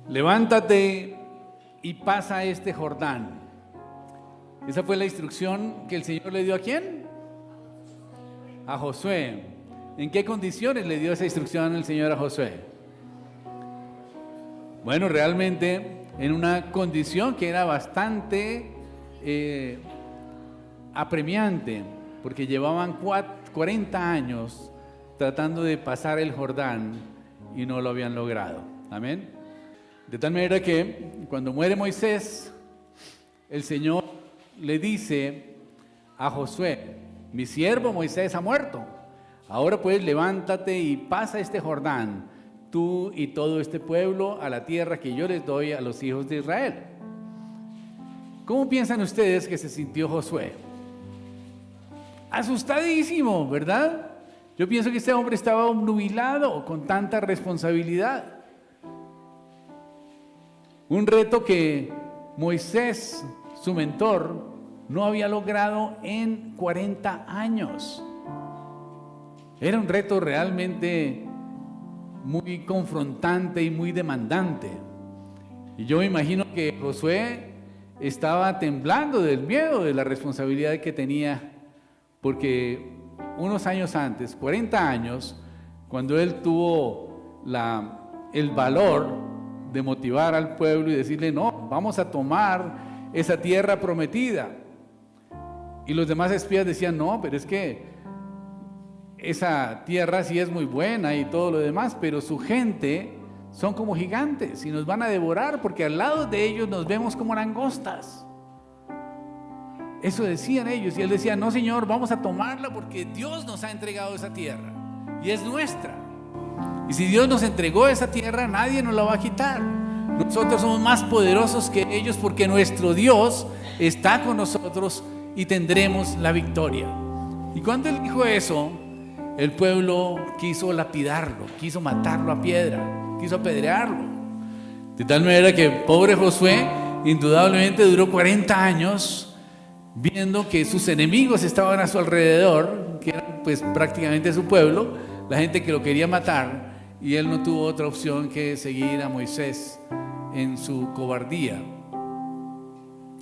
levántate y pasa este Jordán. Esa fue la instrucción que el Señor le dio ¿a quién? A Josué. ¿En qué condiciones le dio esa instrucción el Señor a Josué? Bueno, realmente en una condición que era bastante apremiante, porque llevaban 40 años tratando de pasar el Jordán y no lo habían logrado. Amén. De tal manera que cuando muere Moisés, el Señor le dice a Josué: mi siervo Moisés ha muerto. Ahora pues levántate y pasa este Jordán, tú y todo este pueblo, a la tierra que yo les doy a los hijos de Israel. ¿Cómo piensan ustedes que se sintió Josué? Asustadísimo, ¿verdad? Yo pienso que este hombre estaba obnubilado con tanta responsabilidad. Un reto que Moisés, su mentor, no había logrado en 40 años. Era un reto realmente muy confrontante y muy demandante. Y yo me imagino que Josué estaba temblando del miedo, de la responsabilidad que tenía, porque unos años antes, 40 años, cuando él tuvo el valor de motivar al pueblo y decirle: no, vamos a tomar esa tierra prometida. Y los demás espías decían: no, pero es que esa tierra sí es muy buena y todo lo demás, pero su gente son como gigantes y nos van a devorar, porque al lado de ellos nos vemos como langostas. Eso decían ellos, y él decía: no, Señor, vamos a tomarla porque Dios nos ha entregado esa tierra y es nuestra. Y si Dios nos entregó esa tierra, nadie nos la va a quitar. Nosotros somos más poderosos que ellos, porque nuestro Dios está con nosotros y tendremos la victoria. Y cuando él dijo eso, el pueblo quiso lapidarlo, quiso matarlo a piedra, quiso apedrearlo. De tal manera que pobre Josué indudablemente duró 40 años viendo que sus enemigos estaban a su alrededor, que eran pues prácticamente su pueblo, la gente que lo quería matar, y él no tuvo otra opción que seguir a Moisés en su cobardía.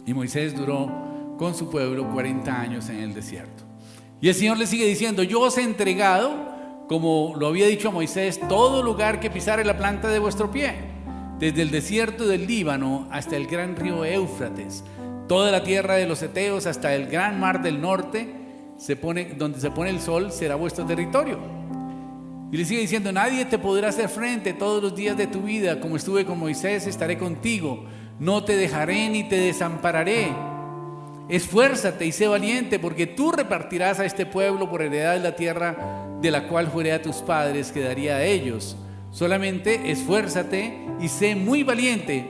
Y Moisés duró con su pueblo 40 años en el desierto. Y el Señor le sigue diciendo: yo os he entregado, como lo había dicho a Moisés, todo lugar que pisare la planta de vuestro pie, desde el desierto del Líbano hasta el gran río Éufrates, toda la tierra de los heteos hasta el gran mar del norte, donde se pone el sol, será vuestro territorio. Y le sigue diciendo: nadie te podrá hacer frente todos los días de tu vida. Como estuve con Moisés, estaré contigo, no te dejaré ni te desampararé. Esfuérzate y sé valiente, porque tú repartirás a este pueblo por heredad la tierra de la cual juré a tus padres que daría a ellos. Solamente esfuérzate y sé muy valiente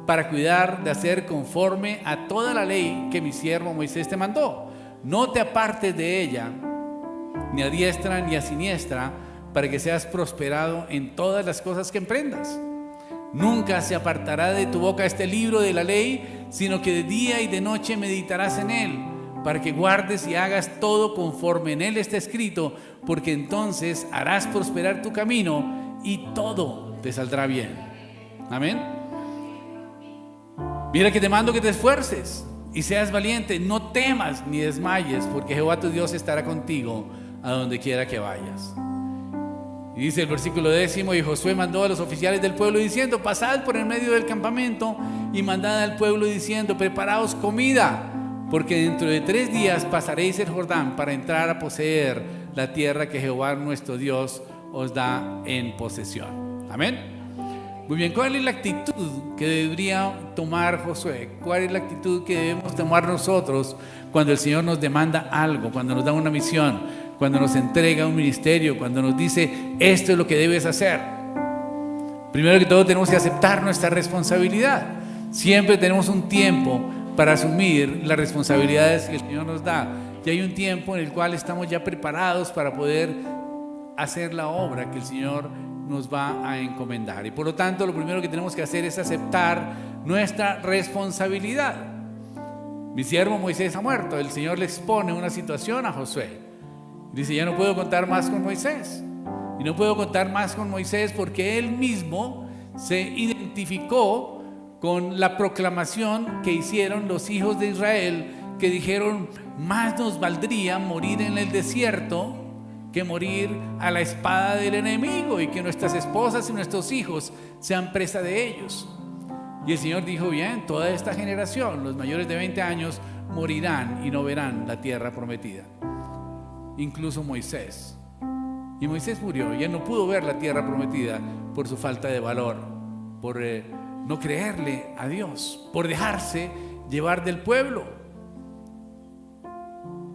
para cuidar de hacer conforme a toda la ley que mi siervo Moisés te mandó. No te apartes de ella, ni a diestra ni a siniestra, para que seas prosperado en todas las cosas que emprendas. Nunca se apartará de tu boca este libro de la ley, sino que de día y de noche meditarás en él, para que guardes y hagas todo conforme en él está escrito, porque entonces harás prosperar tu camino y todo te saldrá bien. Amén. Mira que te mando que te esfuerces y seas valiente, no temas ni desmayes, porque Jehová tu Dios estará contigo a donde quiera que vayas. Y dice el versículo 10: y Josué mandó a los oficiales del pueblo diciendo: pasad por el medio del campamento y mandad al pueblo diciendo: preparaos comida, porque dentro de 3 días pasaréis el Jordán para entrar a poseer la tierra que Jehová nuestro Dios os da en posesión. Amén. Muy bien, ¿cuál es la actitud que debería tomar Josué? ¿Cuál es la actitud que debemos tomar nosotros cuando el Señor nos demanda algo, cuando nos da una misión, cuando nos entrega un ministerio, cuando nos dice: esto es lo que debes hacer? Primero que todo, tenemos que aceptar nuestra responsabilidad. Siempre tenemos un tiempo para asumir las responsabilidades que el Señor nos da, y hay un tiempo en el cual estamos ya preparados para poder hacer la obra que el Señor nos va a encomendar. Y por lo tanto, lo primero que tenemos que hacer es aceptar nuestra responsabilidad. Mi siervo Moisés ha muerto. El Señor le expone una situación a Josué. Dice: ya no puedo contar más con Moisés. Y no puedo contar más con Moisés porque él mismo se identificó con la proclamación que hicieron los hijos de Israel, que dijeron: más nos valdría morir en el desierto que morir a la espada del enemigo, y que nuestras esposas y nuestros hijos sean presa de ellos. Y el Señor dijo: bien, toda esta generación, los mayores de 20 años, morirán y no verán la tierra prometida. Incluso Moisés. Y Moisés murió y él no pudo ver la tierra prometida por su falta de valor, por no creerle a Dios, por dejarse llevar del pueblo.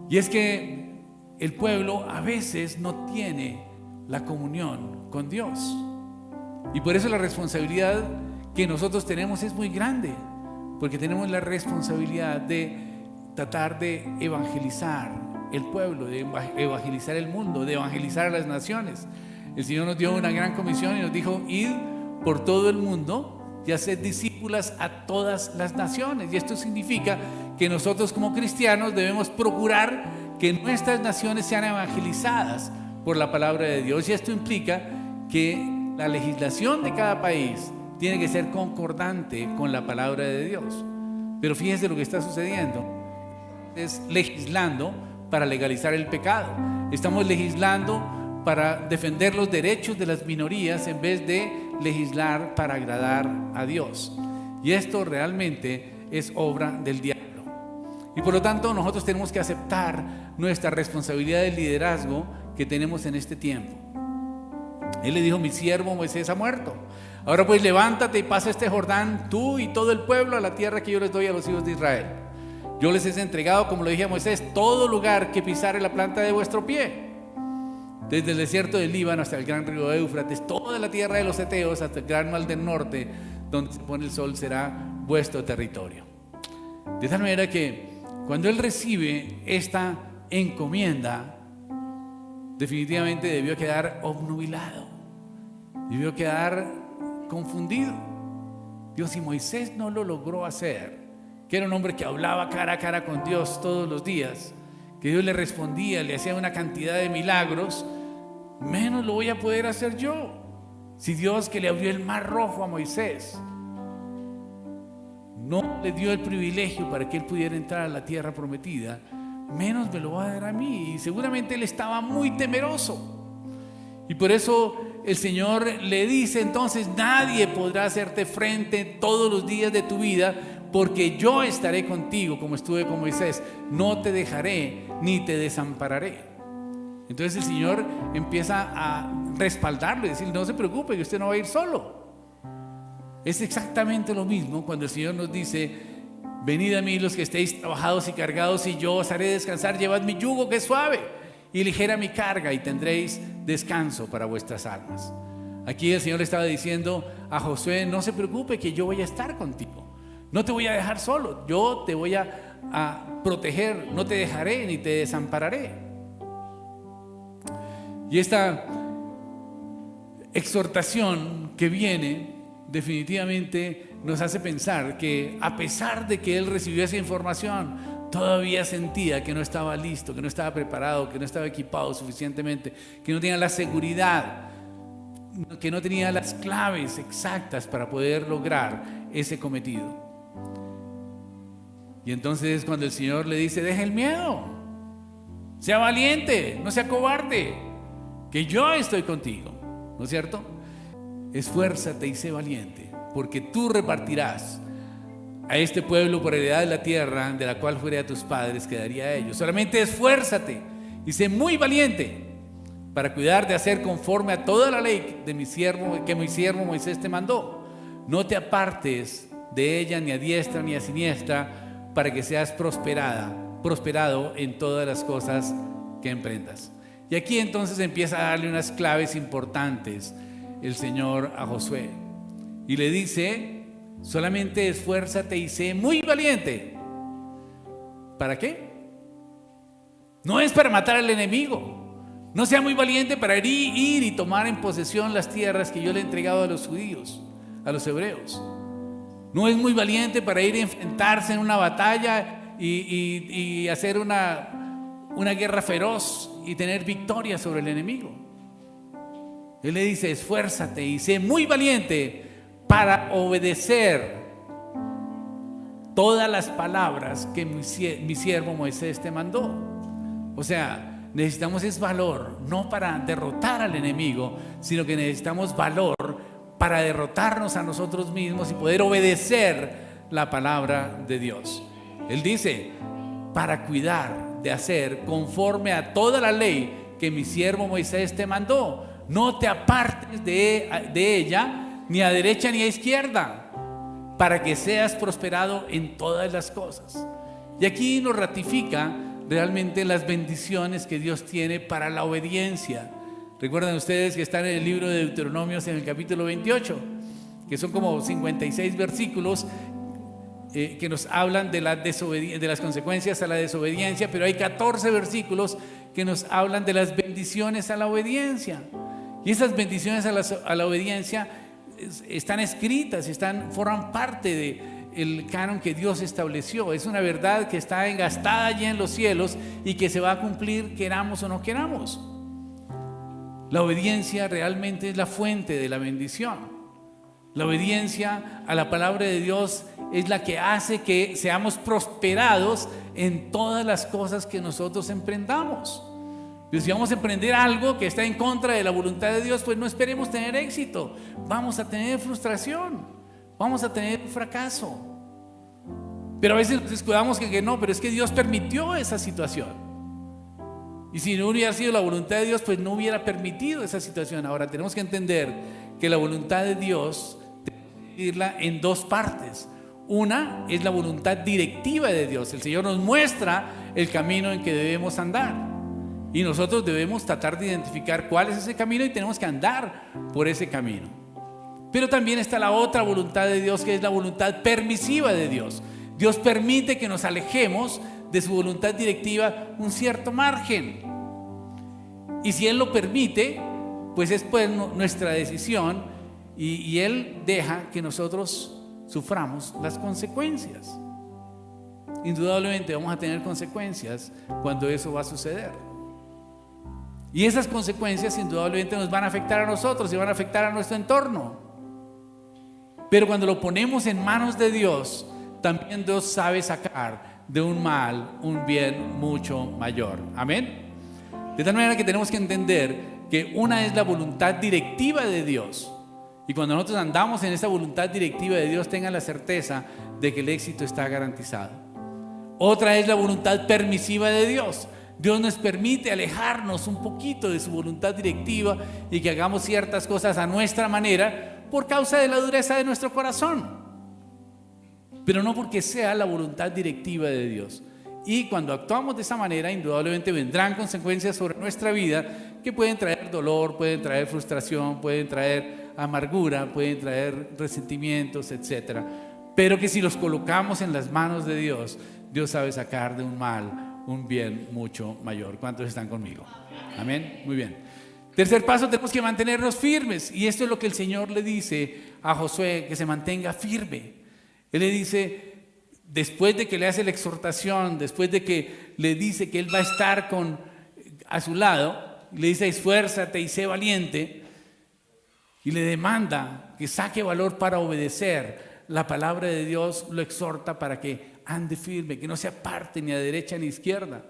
Y es que el pueblo a veces no tiene la comunión con Dios, y por eso la responsabilidad que nosotros tenemos es muy grande, porque tenemos la responsabilidad de tratar de evangelizar el pueblo, de evangelizar el mundo, de evangelizar a las naciones. El Señor nos dio una gran comisión y nos dijo: id por todo el mundo y haced discípulas a todas las naciones. Y esto significa que nosotros como cristianos debemos procurar que nuestras naciones sean evangelizadas por la palabra de Dios, y esto implica que la legislación de cada país tiene que ser concordante con la palabra de Dios. Pero fíjense lo que está sucediendo: es legislando para legalizar el pecado. Estamos legislando para defender los derechos de las minorías en vez de legislar para agradar a Dios. Y esto realmente es obra del diablo. Y por lo tanto nosotros tenemos que aceptar nuestra responsabilidad de liderazgo que tenemos en este tiempo. Él le dijo: mi siervo Moisés ha muerto. Ahora pues levántate y pasa este Jordán, tú y todo el pueblo, a la tierra que yo les doy a los hijos de Israel. Yo les he entregado, como le dije a Moisés, todo lugar que pisare la planta de vuestro pie, desde el desierto del Líbano hasta el gran río Éufrates, toda la tierra de los heteos hasta el gran mar del norte, donde se pone el sol, será vuestro territorio. De tal manera que cuando él recibe esta encomienda, definitivamente debió quedar obnubilado, debió quedar confundido. Dios, si Moisés no lo logró hacer, que era un hombre que hablaba cara a cara con Dios todos los días, que Dios le respondía, le hacía una cantidad de milagros, menos lo voy a poder hacer yo. Si Dios, que le abrió el mar rojo a Moisés, no le dio el privilegio para que él pudiera entrar a la tierra prometida, menos me lo va a dar a mí. Y seguramente él estaba muy temeroso. Y por eso el Señor le dice entonces: nadie podrá hacerte frente todos los días de tu vida, porque yo estaré contigo como estuve con Moisés. No te dejaré ni te desampararé. Entonces el Señor empieza a respaldarlo y decir: no se preocupe, que usted no va a ir solo. Es exactamente lo mismo cuando el Señor nos dice: venid a mí los que estéis trabajados y cargados, y yo os haré descansar. Llevad mi yugo, que es suave, y ligera mi carga, y tendréis descanso para vuestras almas. Aquí el Señor le estaba diciendo a Josué: no se preocupe, que yo voy a estar contigo. No te voy a dejar solo, yo te voy a proteger, no te dejaré ni te desampararé. Y esta exhortación que viene definitivamente nos hace pensar que, a pesar de que él recibió esa información, todavía sentía que no estaba listo, que no estaba preparado, que no estaba equipado suficientemente, que no tenía la seguridad, que no tenía las claves exactas para poder lograr ese cometido. Y entonces es cuando el Señor le dice: deja el miedo, sea valiente, no sea cobarde, que yo estoy contigo, ¿no es cierto? Esfuérzate y sé valiente, porque tú repartirás a este pueblo por heredad de la tierra de la cual juré a tus padres que daría a ellos. Solamente esfuérzate y sé muy valiente para cuidar de hacer conforme a toda la ley de mi siervo, que mi siervo Moisés te mandó. No te apartes de ella ni a diestra ni a siniestra, para que seas prosperado en todas las cosas que emprendas. Y aquí entonces empieza a darle unas claves importantes el Señor a Josué, y le dice: solamente esfuérzate y sé muy valiente. ¿Para qué? No es para matar al enemigo. No sea muy valiente para ir y tomar en posesión las tierras que yo le he entregado a los judíos, a los hebreos. No es muy valiente para ir a enfrentarse en una batalla y hacer una guerra feroz y tener victoria sobre el enemigo. Él le dice: esfuérzate y sé muy valiente para obedecer todas las palabras que mi siervo Moisés te mandó. O sea, necesitamos es valor, no para derrotar al enemigo, sino que necesitamos valor para derrotarnos a nosotros mismos y poder obedecer la palabra de Dios. Él dice, para cuidar de hacer conforme a toda la ley que mi siervo Moisés te mandó. No te apartes de ella, ni a derecha ni a izquierda, para que seas prosperado en todas las cosas. Y aquí nos ratifica realmente las bendiciones que Dios tiene para la obediencia. Recuerdan ustedes que están en el libro de Deuteronomios en el capítulo 28, que son como 56 versículos que nos hablan de las consecuencias a la desobediencia, pero hay 14 versículos que nos hablan de las bendiciones a la obediencia. Y esas bendiciones a la obediencia están escritas, forman parte del canon que Dios estableció. Es una verdad que está engastada allí en los cielos y que se va a cumplir queramos o no queramos. La obediencia realmente es la fuente de la bendición. La obediencia a la palabra de Dios es la que hace que seamos prosperados en todas las cosas que nosotros emprendamos. Y si vamos a emprender algo que está en contra de la voluntad de Dios, pues no esperemos tener éxito. Vamos a tener frustración, vamos a tener fracaso. Pero a veces nos descuidamos que no, pero es que Dios permitió esa situación. Y si no hubiera sido la voluntad de Dios, pues no hubiera permitido esa situación. Ahora tenemos que entender que la voluntad de Dios dividirla en dos partes. Una es la voluntad directiva de Dios. El Señor nos muestra el camino en que debemos andar y nosotros debemos tratar de identificar cuál es ese camino y tenemos que andar por ese camino. Pero también está la otra voluntad de Dios, que es la voluntad permisiva de Dios. Dios permite que nos alejemos de su voluntad directiva un cierto margen, y si Él lo permite, pues es pues nuestra decisión, y Él deja que nosotros suframos las consecuencias. Indudablemente vamos a tener consecuencias cuando eso va a suceder, y esas consecuencias indudablemente nos van a afectar a nosotros y van a afectar a nuestro entorno. Pero cuando lo ponemos en manos de Dios, también Dios sabe sacar de un mal un bien mucho mayor. Amén. De tal manera que tenemos que entender que una es la voluntad directiva de Dios, y cuando nosotros andamos en esa voluntad directiva de Dios, tengan la certeza de que el éxito está garantizado. Otra es la voluntad permisiva de Dios. Dios nos permite alejarnos un poquito de su voluntad directiva y que hagamos ciertas cosas a nuestra manera por causa de la dureza de nuestro corazón, pero no porque sea la voluntad directiva de Dios. Y cuando actuamos de esa manera, indudablemente vendrán consecuencias sobre nuestra vida que pueden traer dolor, pueden traer frustración, pueden traer amargura, pueden traer resentimientos, etc. Pero que si los colocamos en las manos de Dios, Dios sabe sacar de un mal un bien mucho mayor. ¿Cuántos están conmigo? Amén. Muy bien. Tercer paso, tenemos que mantenernos firmes, y esto es lo que el Señor le dice a Josué, que se mantenga firme. Él le dice, después de que le hace la exhortación, después de que le dice que Él va a estar a su lado, le dice, esfuérzate y sé valiente, y le demanda que saque valor para obedecer la palabra de Dios, lo exhorta para que ande firme, que no se aparte ni a derecha ni a izquierda,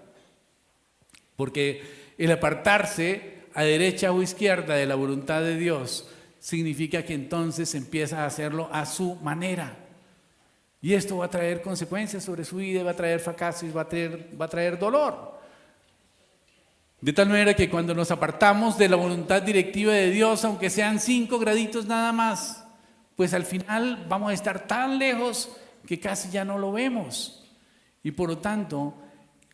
porque el apartarse a derecha o izquierda de la voluntad de Dios significa que entonces empieza a hacerlo a su manera. Y esto va a traer consecuencias sobre su vida, va a traer fracaso y va a traer dolor. De tal manera que cuando nos apartamos de la voluntad directiva de Dios, aunque sean 5 graditos nada más, pues al final vamos a estar tan lejos que casi ya no lo vemos. Y por lo tanto,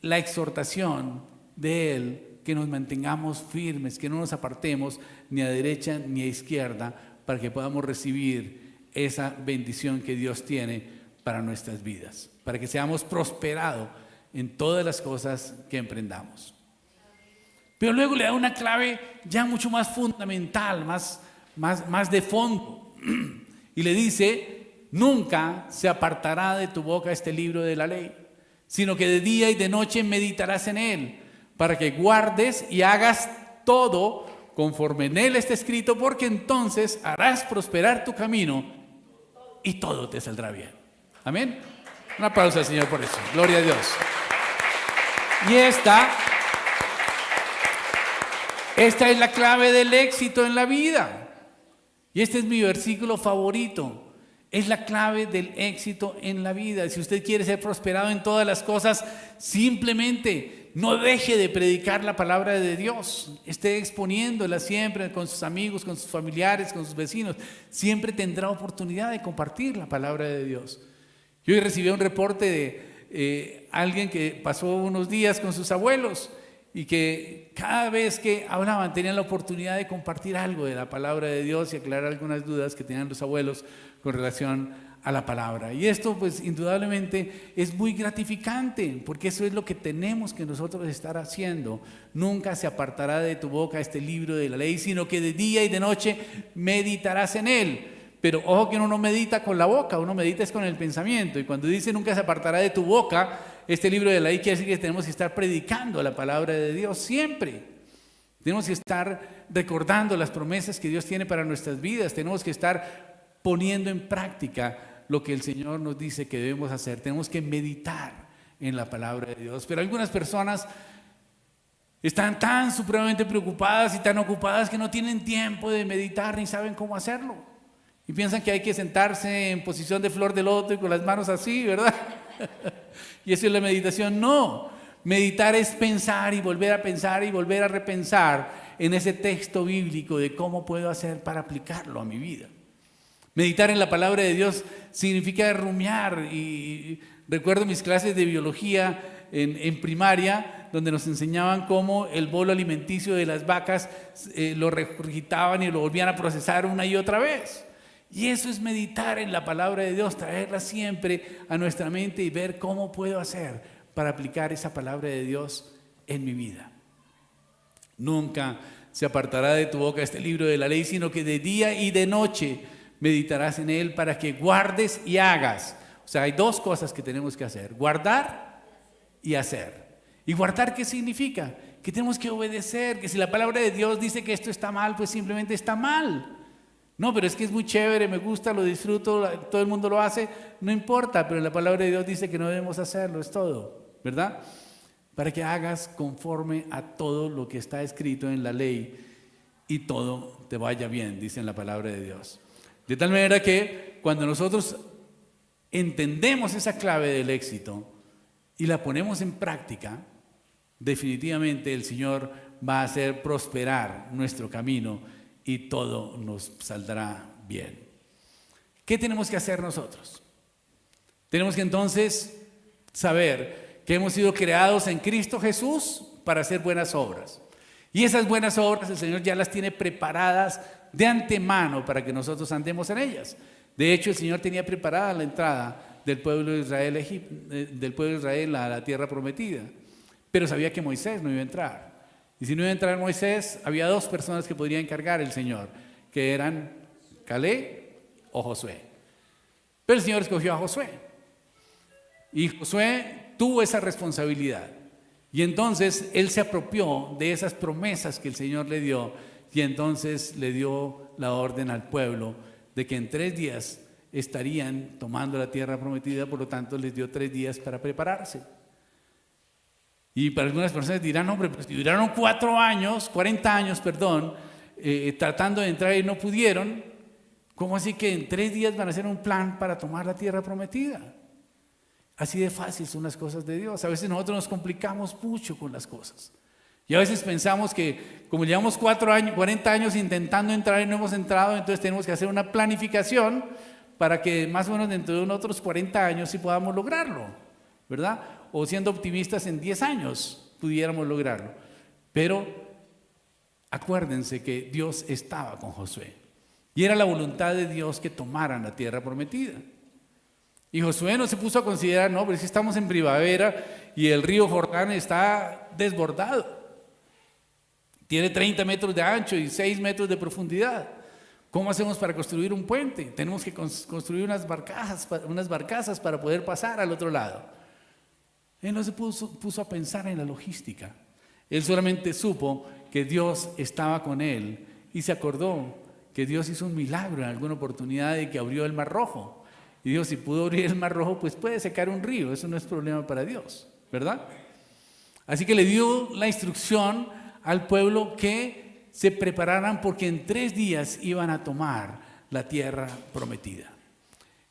la exhortación de Él, que nos mantengamos firmes, que no nos apartemos ni a derecha ni a izquierda, para que podamos recibir esa bendición que Dios tiene para nuestras vidas, para que seamos prosperados en todas las cosas que emprendamos. Pero luego le da una clave ya mucho más fundamental, más de fondo, y le dice, nunca se apartará de tu boca este libro de la ley, sino que de día y de noche meditarás en él, para que guardes y hagas todo conforme en él está escrito, porque entonces harás prosperar tu camino y todo te saldrá bien. Amén. Un aplauso al Señor por eso. Gloria a Dios. Y esta es la clave del éxito en la vida. Y este es mi versículo favorito. Es la clave del éxito en la vida. Si usted quiere ser prosperado en todas las cosas, simplemente no deje de predicar la palabra de Dios. Esté exponiéndola siempre con sus amigos, con sus familiares, con sus vecinos. Siempre tendrá oportunidad de compartir la palabra de Dios. Yo hoy recibí un reporte de alguien que pasó unos días con sus abuelos y que cada vez que hablaban tenían la oportunidad de compartir algo de la palabra de Dios y aclarar algunas dudas que tenían los abuelos con relación a la palabra. Y esto pues indudablemente es muy gratificante, porque eso es lo que tenemos que nosotros estar haciendo. Nunca se apartará de tu boca este libro de la ley, sino que de día y de noche meditarás en él. Pero ojo que uno no medita con la boca, uno medita es con el pensamiento. Y cuando dice nunca se apartará de tu boca este libro de la ley, quiere decir que tenemos que estar predicando la palabra de Dios siempre. Tenemos que estar recordando las promesas que Dios tiene para nuestras vidas. Tenemos que estar poniendo en práctica lo que el Señor nos dice que debemos hacer. Tenemos que meditar en la palabra de Dios. Pero algunas personas están tan supremamente preocupadas y tan ocupadas que no tienen tiempo de meditar ni saben cómo hacerlo. Y piensan que hay que sentarse en posición de flor de loto y con las manos así, ¿verdad? Y eso es la meditación. No, meditar es pensar y volver a pensar y volver a repensar en ese texto bíblico de cómo puedo hacer para aplicarlo a mi vida. Meditar en la palabra de Dios significa rumiar. Y recuerdo mis clases de biología en primaria, donde nos enseñaban cómo el bolo alimenticio de las vacas lo regurgitaban y lo volvían a procesar una y otra vez. Y eso es meditar en la palabra de Dios, traerla siempre a nuestra mente y ver cómo puedo hacer para aplicar esa palabra de Dios en mi vida. Nunca se apartará de tu boca este libro de la ley, sino que de día y de noche meditarás en él para que guardes y hagas. O sea, hay dos cosas que tenemos que hacer: guardar y hacer. ¿Y guardar qué significa? Que tenemos que obedecer, que si la palabra de Dios dice que esto está mal, pues simplemente está mal. No, pero es que es muy chévere, me gusta, lo disfruto, todo el mundo lo hace, no importa, pero la palabra de Dios dice que no debemos hacerlo, es todo, ¿verdad? Para que hagas conforme a todo lo que está escrito en la ley y todo te vaya bien, dice en la palabra de Dios. De tal manera que cuando nosotros entendemos esa clave del éxito y la ponemos en práctica, definitivamente el Señor va a hacer prosperar nuestro camino y todo nos saldrá bien. ¿Qué tenemos que hacer nosotros? Tenemos que entonces saber que hemos sido creados en Cristo Jesús para hacer buenas obras. Y esas buenas obras el Señor ya las tiene preparadas de antemano para que nosotros andemos en ellas. De hecho, el Señor tenía preparada la entrada del pueblo de Israel, a la tierra prometida. Pero sabía que Moisés no iba a entrar. Y si no iba a entrar Moisés, había dos personas que podría encargar el Señor, que eran Caleb o Josué. Pero el Señor escogió a Josué. Y Josué tuvo esa responsabilidad. Y entonces él se apropió de esas promesas que el Señor le dio. Y entonces le dio la orden al pueblo de que en 3 días estarían tomando la tierra prometida. Por lo tanto, les dio 3 días para prepararse. Y para algunas personas dirán, hombre, pues duraron 40 años, tratando de entrar y no pudieron. ¿Cómo así que en 3 días van a hacer un plan para tomar la tierra prometida? Así de fácil son las cosas de Dios. A veces nosotros nos complicamos mucho con las cosas. Y a veces pensamos que como llevamos 40 años intentando entrar y no hemos entrado, entonces tenemos que hacer una planificación para que más o menos dentro de otros 40 años sí podamos lograrlo, ¿verdad? O siendo optimistas, en 10 años pudiéramos lograrlo. Pero acuérdense que Dios estaba con Josué y era la voluntad de Dios que tomaran la tierra prometida. Y Josué no se puso a considerar, no, pero es que estamos en primavera y el río Jordán está desbordado. Tiene 30 metros de ancho y 6 metros de profundidad. ¿Cómo hacemos para construir un puente? Tenemos que construir unas barcazas para poder pasar al otro lado. Él no se puso a pensar en la logística. Él solamente supo que Dios estaba con él y se acordó que Dios hizo un milagro en alguna oportunidad y que abrió el Mar Rojo. Y Dios, si pudo abrir el Mar Rojo, pues puede secar un río, eso no es problema para Dios, ¿verdad? Así que le dio la instrucción al pueblo que se prepararan porque en 3 días iban a tomar la tierra prometida.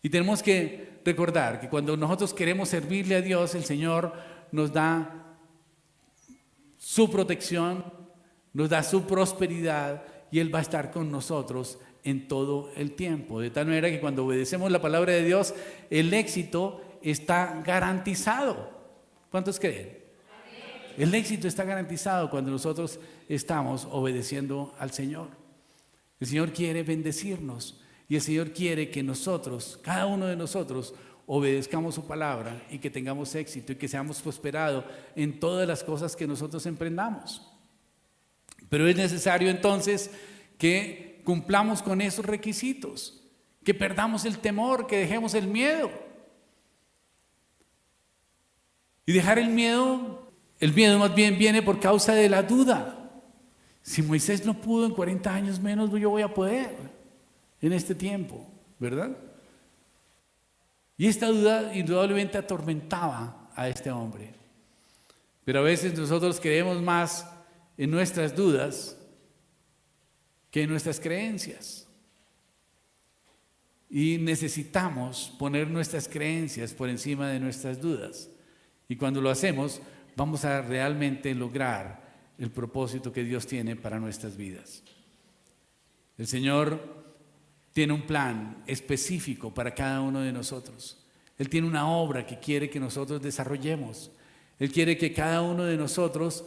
Y tenemos que recordar que cuando nosotros queremos servirle a Dios, el Señor nos da su protección, nos da su prosperidad y Él va a estar con nosotros en todo el tiempo. De tal manera que cuando obedecemos la palabra de Dios, el éxito está garantizado. ¿Cuántos creen? El éxito está garantizado cuando nosotros estamos obedeciendo al Señor. El Señor quiere bendecirnos y el Señor quiere que nosotros, cada uno de nosotros, obedezcamos su palabra y que tengamos éxito y que seamos prosperados en todas las cosas que nosotros emprendamos. Pero es necesario entonces que cumplamos con esos requisitos, que perdamos el temor, que dejemos el miedo. Y dejar el miedo más bien viene por causa de la duda. Si Moisés no pudo en 40 años, menos yo voy a poder en este tiempo, ¿verdad? Y esta duda indudablemente atormentaba a este hombre. Pero a veces nosotros creemos más en nuestras dudas que en nuestras creencias. Y necesitamos poner nuestras creencias por encima de nuestras dudas. Y cuando lo hacemos, vamos a realmente lograr el propósito que Dios tiene para nuestras vidas. El Señor tiene un plan específico para cada uno de nosotros. Él tiene una obra que quiere que nosotros desarrollemos. Él quiere que cada uno de nosotros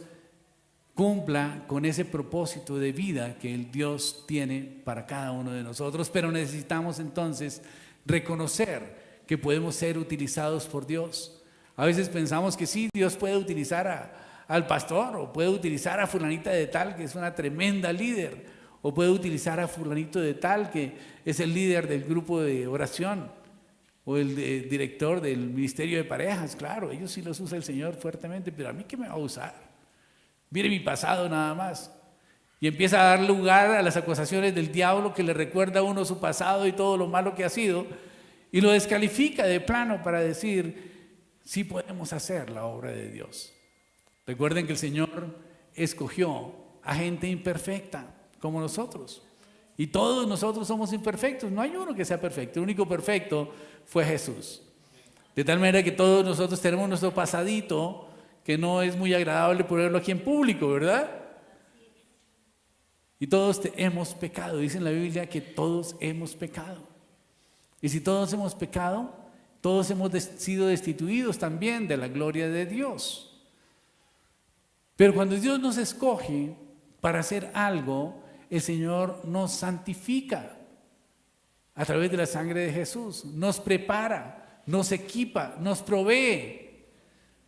cumpla con ese propósito de vida que el Dios tiene para cada uno de nosotros, pero necesitamos entonces reconocer que podemos ser utilizados por Dios. A veces pensamos que sí, Dios puede utilizar al pastor, o puede utilizar a fulanita de tal que es una tremenda líder, o puede utilizar a fulanito de tal que es el líder del grupo de oración, o el director del ministerio de parejas. Claro, ellos sí los usa el Señor fuertemente, pero a mí ¿qué me va a usar? Mire mi pasado nada más. Y empieza a dar lugar a las acusaciones del diablo, que le recuerda a uno su pasado y todo lo malo que ha sido, y lo descalifica de plano para decir, sí podemos hacer la obra de Dios. Recuerden que el Señor escogió a gente imperfecta como nosotros. Y todos nosotros somos imperfectos, no hay uno que sea perfecto, el único perfecto fue Jesús. De tal manera que todos nosotros tenemos nuestro pasadito, que no es muy agradable ponerlo aquí en público, ¿verdad? Y todos hemos pecado, dice en la Biblia que todos hemos pecado. Y si todos hemos pecado, todos hemos sido destituidos también de la gloria de Dios. Pero cuando Dios nos escoge para hacer algo, el Señor nos santifica a través de la sangre de Jesús, nos prepara, nos equipa, nos provee,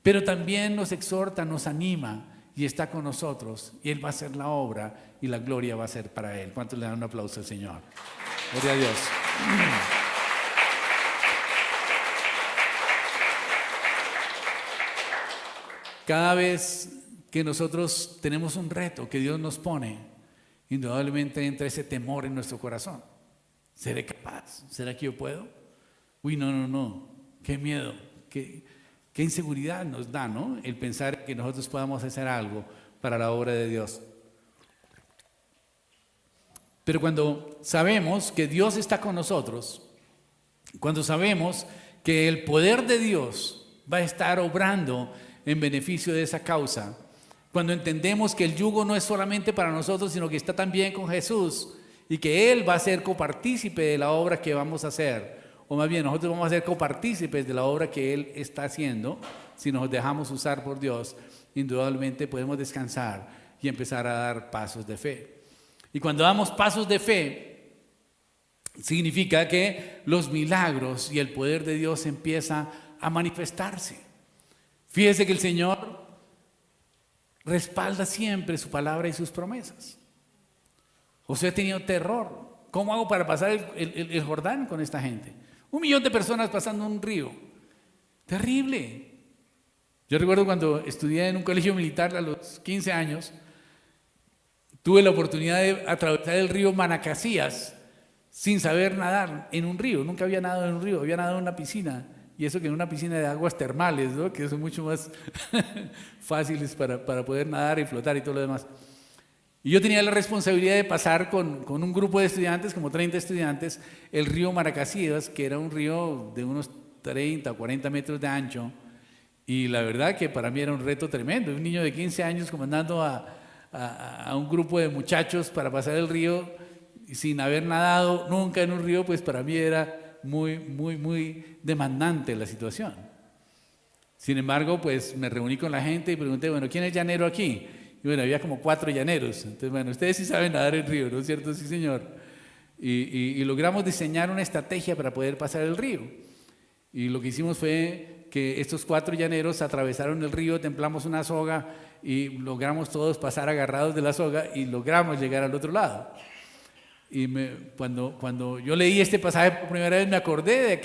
pero también nos exhorta, nos anima y está con nosotros, y Él va a hacer la obra y la gloria va a ser para Él. ¿Cuántos le dan un aplauso al Señor? Gloria a Dios. Cada vez que nosotros tenemos un reto que Dios nos pone, indudablemente entra ese temor en nuestro corazón. ¿Seré capaz? ¿Será que yo puedo? Uy, no, qué miedo, qué inseguridad nos da, ¿no? El pensar que nosotros podamos hacer algo para la obra de Dios. Pero cuando sabemos que Dios está con nosotros, cuando sabemos que el poder de Dios va a estar obrando en beneficio de esa causa, cuando entendemos que el yugo no es solamente para nosotros, sino que está también con Jesús y que Él va a ser copartícipe de la obra que vamos a hacer, o más bien nosotros vamos a ser copartícipes de la obra que Él está haciendo, si nos dejamos usar por Dios, indudablemente podemos descansar y empezar a dar pasos de fe. Y cuando damos pasos de fe, significa que los milagros y el poder de Dios empieza a manifestarse. Fíjese que el Señor respalda siempre su palabra y sus promesas. José ha tenido terror. ¿Cómo hago para pasar el Jordán con esta gente? 1 millón de personas pasando un río. Terrible. Yo recuerdo cuando estudié en un colegio militar a los 15 años, tuve la oportunidad de atravesar el río Manacasías sin saber nadar en un río. Nunca había nadado en un río, había nadado en una piscina. Y eso que en una piscina de aguas termales, ¿no? Que son mucho más fáciles para poder nadar y flotar y todo lo demás. Y yo tenía la responsabilidad de pasar con un grupo de estudiantes, como 30 estudiantes, el río Maracasías, que era un río de unos 30 o 40 metros de ancho. Y la verdad que para mí era un reto tremendo. Un niño de 15 años comandando a un grupo de muchachos para pasar el río sin haber nadado nunca en un río, pues para mí era muy demandante la situación. Sin embargo, pues me reuní con la gente y pregunté, bueno, ¿quién es llanero aquí? Y bueno, había como 4 llaneros. Entonces, bueno, ustedes sí saben nadar en río, ¿no es cierto? Sí, señor. Y logramos diseñar una estrategia para poder pasar el río. Y lo que hicimos fue que estos 4 llaneros atravesaron el río, templamos una soga y logramos todos pasar agarrados de la soga y logramos llegar al otro lado. Y cuando yo leí este pasaje por primera vez me acordé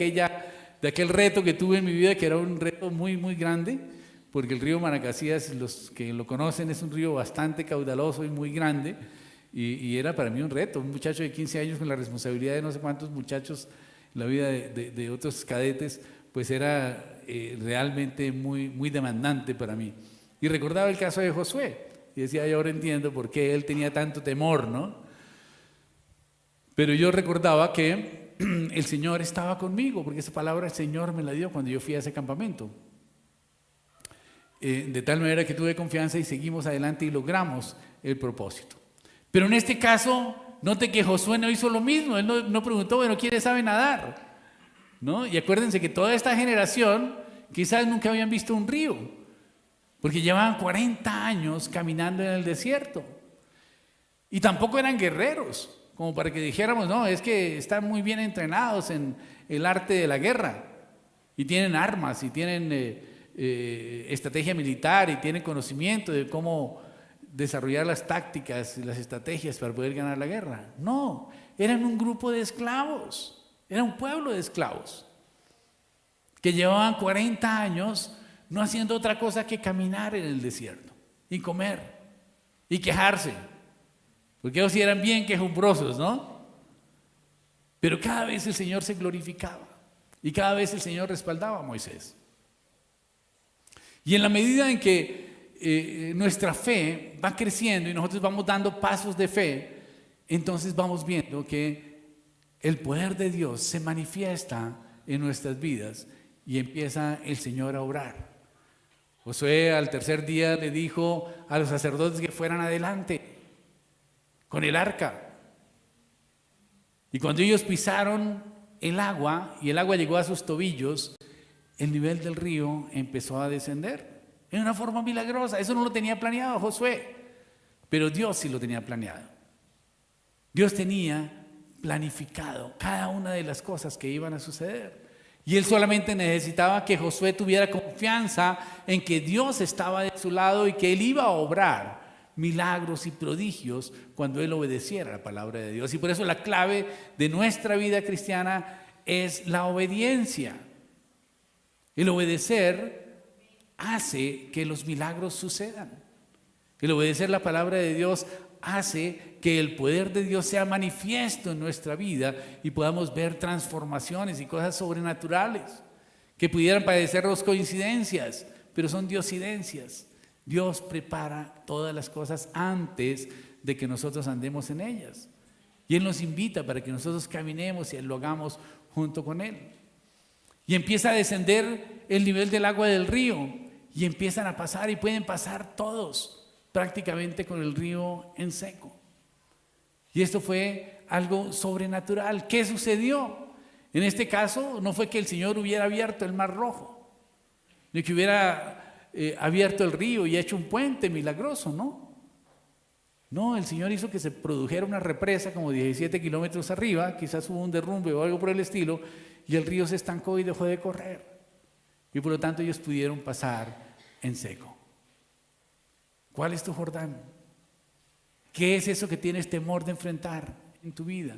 de aquel reto que tuve en mi vida, que era un reto muy grande, porque el río Maracasías, los que lo conocen, es un río bastante caudaloso y muy grande, y era para mí un reto. Un muchacho de 15 años con la responsabilidad de no sé cuántos muchachos en la vida de otros cadetes, pues era realmente muy demandante para mí. Y recordaba el caso de Josué, y decía, yo ahora entiendo por qué él tenía tanto temor, ¿no? Pero yo recordaba que el Señor estaba conmigo, porque esa palabra el Señor me la dio cuando yo fui a ese campamento. De tal manera que tuve confianza y seguimos adelante y logramos el propósito. Pero en este caso, note que Josué no hizo lo mismo. Él no preguntó, bueno, ¿quién sabe nadar? ¿No? Y acuérdense que toda esta generación quizás nunca habían visto un río, porque llevaban 40 años caminando en el desierto. Y tampoco eran guerreros, como para que dijéramos, no, es que están muy bien entrenados en el arte de la guerra, y tienen armas, y tienen estrategia militar, y tienen conocimiento de cómo desarrollar las tácticas y las estrategias para poder ganar la guerra. No, eran un grupo de esclavos, era un pueblo de esclavos, que llevaban 40 años no haciendo otra cosa que caminar en el desierto, y comer, y quejarse. Porque ellos sí eran bien quejumbrosos, ¿no? Pero cada vez el Señor se glorificaba y cada vez el Señor respaldaba a Moisés. Y en la medida en que nuestra fe va creciendo y nosotros vamos dando pasos de fe, entonces vamos viendo que el poder de Dios se manifiesta en nuestras vidas y empieza el Señor a obrar. Josué al tercer día le dijo a los sacerdotes que fueran adelante con el arca. Y cuando ellos pisaron el agua y el agua llegó a sus tobillos, el nivel del río empezó a descender en una forma milagrosa. Eso no lo tenía planeado Josué, pero Dios sí lo tenía planeado. Dios tenía planificado cada una de las cosas que iban a suceder. Y él solamente necesitaba que Josué tuviera confianza en que Dios estaba de su lado y que él iba a obrar milagros y prodigios cuando él obedeciera la palabra de Dios. Y por eso la clave de nuestra vida cristiana es la obediencia. El obedecer hace que los milagros sucedan. El obedecer la palabra de Dios hace que el poder de Dios sea manifiesto en nuestra vida y podamos ver transformaciones y cosas sobrenaturales que pudieran parecernos coincidencias, pero son diosidencias. Dios prepara todas las cosas antes de que nosotros andemos en ellas. Y Él nos invita para que nosotros caminemos y lo hagamos junto con Él. Y empieza a descender el nivel del agua del río y empiezan a pasar y pueden pasar todos prácticamente con el río en seco. Y esto fue algo sobrenatural. ¿Qué sucedió? En este caso no fue que el Señor hubiera abierto el Mar Rojo, ni que hubiera abierto el río y hecho un puente milagroso, ¿no? No, el Señor hizo que se produjera una represa como 17 kilómetros arriba, quizás hubo un derrumbe o algo por el estilo, y el río se estancó y dejó de correr. Y por lo tanto ellos pudieron pasar en seco. ¿Cuál es tu Jordán? ¿Qué es eso que tienes temor de enfrentar en tu vida?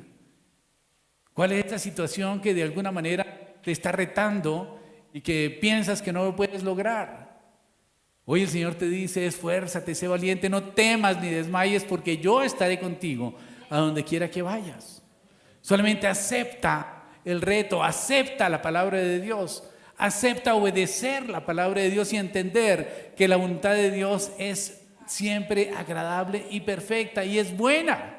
¿Cuál es esta situación que de alguna manera te está retando y que piensas que no lo puedes lograr? Hoy el Señor te dice, esfuérzate, sé valiente, no temas ni desmayes, porque yo estaré contigo a donde quiera que vayas. Solamente acepta el reto, acepta la palabra de Dios, acepta obedecer la palabra de Dios y entender que la voluntad de Dios es siempre agradable y perfecta y es buena.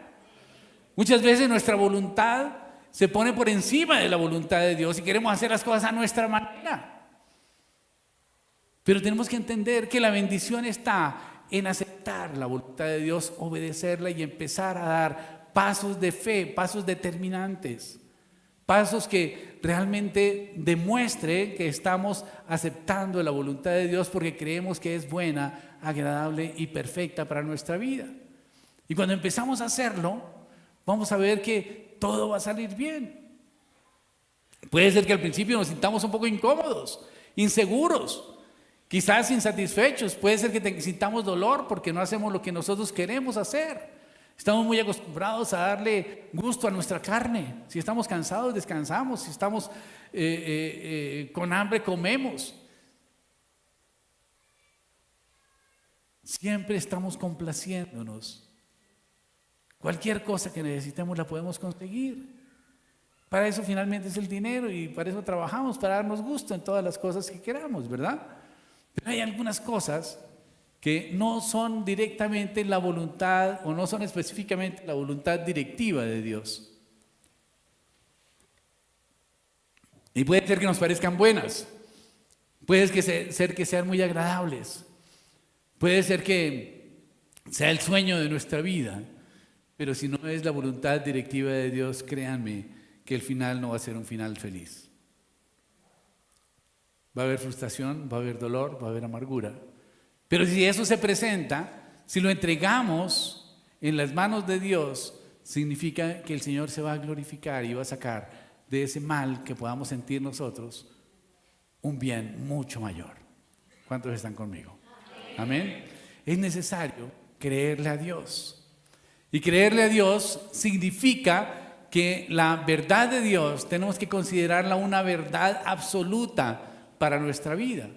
Muchas veces nuestra voluntad se pone por encima de la voluntad de Dios y queremos hacer las cosas a nuestra manera. Pero tenemos que entender que la bendición está en aceptar la voluntad de Dios, obedecerla y empezar a dar pasos de fe, pasos determinantes, pasos que realmente demuestre que estamos aceptando la voluntad de Dios porque creemos que es buena, agradable y perfecta para nuestra vida. Y cuando empezamos a hacerlo, vamos a ver que todo va a salir bien. Puede ser que al principio nos sintamos un poco incómodos, inseguros, quizás insatisfechos. Puede ser que sintamos dolor porque no hacemos lo que nosotros queremos hacer. Estamos muy acostumbrados a darle gusto a nuestra carne. Si estamos cansados, descansamos. Si estamos con hambre, comemos. Siempre estamos complaciéndonos. Cualquier cosa que necesitemos la podemos conseguir. Para eso finalmente es el dinero y para eso trabajamos, para darnos gusto en todas las cosas que queramos, ¿verdad? Pero hay algunas cosas que no son directamente la voluntad o no son específicamente la voluntad directiva de Dios. Y puede ser que nos parezcan buenas, puede ser que sean muy agradables, puede ser que sea el sueño de nuestra vida, pero si no es la voluntad directiva de Dios, créanme que el final no va a ser un final feliz. Va a haber frustración, va a haber dolor, va a haber amargura. Pero si eso se presenta, si lo entregamos en las manos de Dios, significa que el Señor se va a glorificar y va a sacar de ese mal que podamos sentir nosotros un bien mucho mayor. ¿Cuántos están conmigo? Amén. Es necesario creerle a Dios. Y creerle a Dios significa que la verdad de Dios tenemos que considerarla una verdad absoluta para nuestra vida.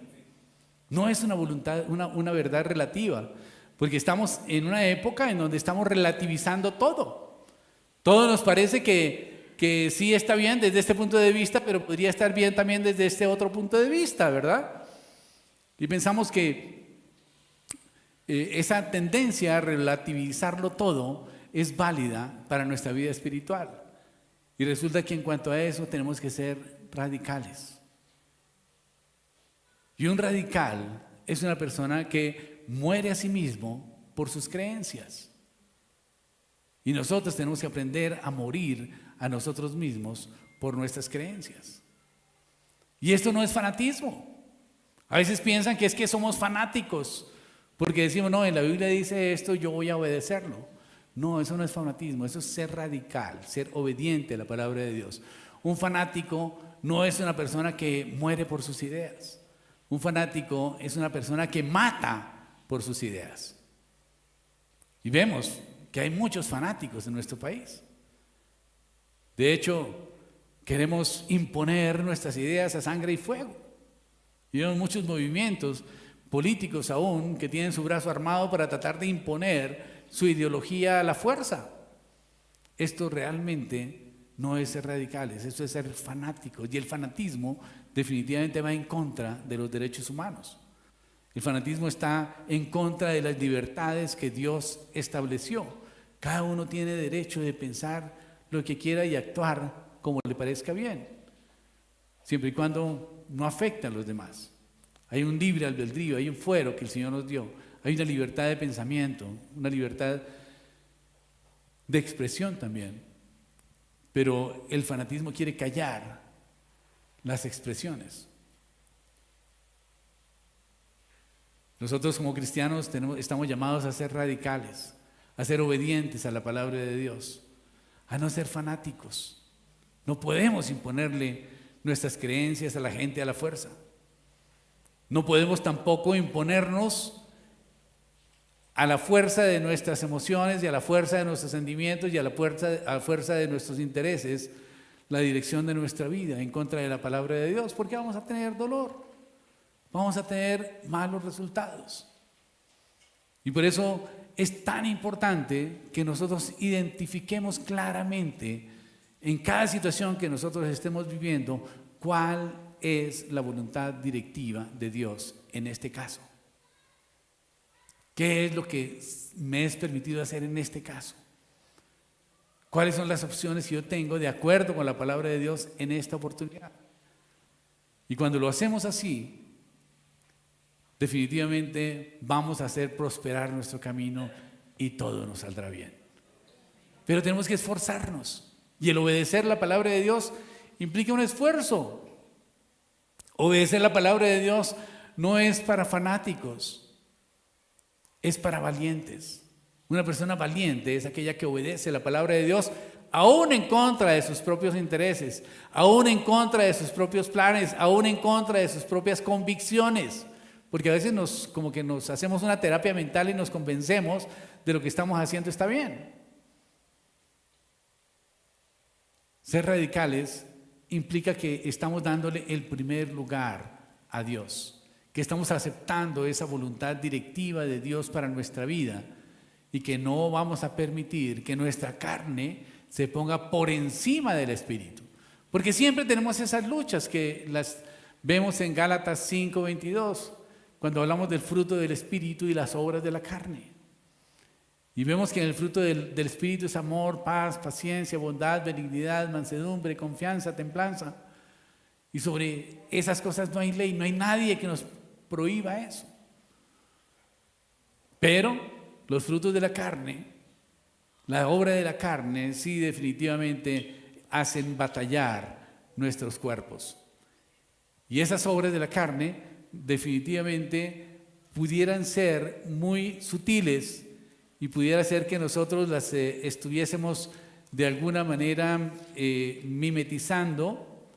No es una verdad relativa, porque estamos en una época en donde estamos relativizando todo. Todo nos parece que sí está bien desde este punto de vista, pero podría estar bien también desde este otro punto de vista, ¿verdad? Y pensamos que esa tendencia a relativizarlo todo es válida para nuestra vida espiritual. Y resulta que en cuanto a eso tenemos que ser radicales. Y un radical es una persona que muere a sí mismo por sus creencias. Y nosotros tenemos que aprender a morir a nosotros mismos por nuestras creencias. Y esto no es fanatismo. A veces piensan que es que somos fanáticos porque decimos, no, en la Biblia dice esto, yo voy a obedecerlo. No, eso no es fanatismo, eso es ser radical, ser obediente a la palabra de Dios. Un fanático no es una persona que muere por sus ideas. Un fanático es una persona que mata por sus ideas. Y vemos que hay muchos fanáticos en nuestro país. De hecho, queremos imponer nuestras ideas a sangre y fuego. Y vemos muchos movimientos políticos aún que tienen su brazo armado para tratar de imponer su ideología a la fuerza. Esto realmente no es ser radicales, esto es ser fanáticos. Y el fanatismo definitivamente va en contra de los derechos humanos. El fanatismo está en contra de las libertades que Dios estableció. Cada uno tiene derecho de pensar lo que quiera y actuar como le parezca bien, siempre y cuando no afecte a los demás. Hay un libre albedrío, hay un fuero que el Señor nos dio. Hay una libertad de pensamiento, una libertad de expresión también. Pero el fanatismo quiere callar las expresiones. Nosotros como cristianos estamos llamados a ser radicales, a ser obedientes a la palabra de Dios, a no ser fanáticos. No podemos imponerle nuestras creencias a la gente a la fuerza. No podemos tampoco imponernos a la fuerza de nuestras emociones y a la fuerza de nuestros sentimientos y a la fuerza de nuestros intereses la dirección de nuestra vida en contra de la palabra de Dios, porque vamos a tener dolor, vamos a tener malos resultados. Y por eso es tan importante que nosotros identifiquemos claramente en cada situación que nosotros estemos viviendo, cuál es la voluntad directiva de Dios en este caso. ¿Qué es lo que me es permitido hacer en este caso? ¿Cuáles son las opciones que yo tengo de acuerdo con la palabra de Dios en esta oportunidad? Y cuando lo hacemos así, definitivamente vamos a hacer prosperar nuestro camino y todo nos saldrá bien. Pero tenemos que esforzarnos. Y el obedecer la palabra de Dios implica un esfuerzo. Obedecer la palabra de Dios no es para fanáticos, es para valientes. Una persona valiente es aquella que obedece la palabra de Dios aún en contra de sus propios intereses, aún en contra de sus propios planes, aún en contra de sus propias convicciones. Porque a veces como que nos hacemos una terapia mental y nos convencemos de lo que estamos haciendo está bien. Ser radicales implica que estamos dándole el primer lugar a Dios, que estamos aceptando esa voluntad directiva de Dios para nuestra vida y que no vamos a permitir que nuestra carne se ponga por encima del Espíritu. Porque siempre tenemos esas luchas que las vemos en Gálatas 5:22, cuando hablamos del fruto del Espíritu y las obras de la carne. Y vemos que en el fruto del Espíritu es amor, paz, paciencia, bondad, benignidad, mansedumbre, confianza, templanza. Y sobre esas cosas no hay ley, no hay nadie que nos prohíba eso. Pero los frutos de la carne, la obra de la carne, sí definitivamente hacen batallar nuestros cuerpos. Y esas obras de la carne definitivamente pudieran ser muy sutiles y pudiera ser que nosotros las estuviésemos de alguna manera mimetizando,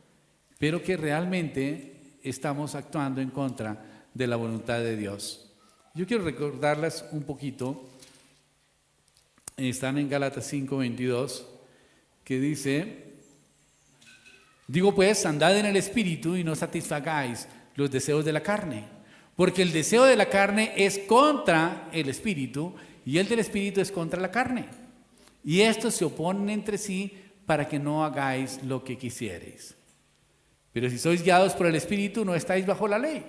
pero que realmente estamos actuando en contra de la voluntad de Dios. Yo quiero recordarlas un poquito. Están en Gálatas 5:22, que dice: digo pues, andad en el Espíritu y no satisfagáis los deseos de la carne, porque el deseo de la carne es contra el Espíritu y el del Espíritu es contra la carne. Y estos se oponen entre sí para que no hagáis lo que quisiereis. Pero si sois guiados por el Espíritu, no estáis bajo la ley.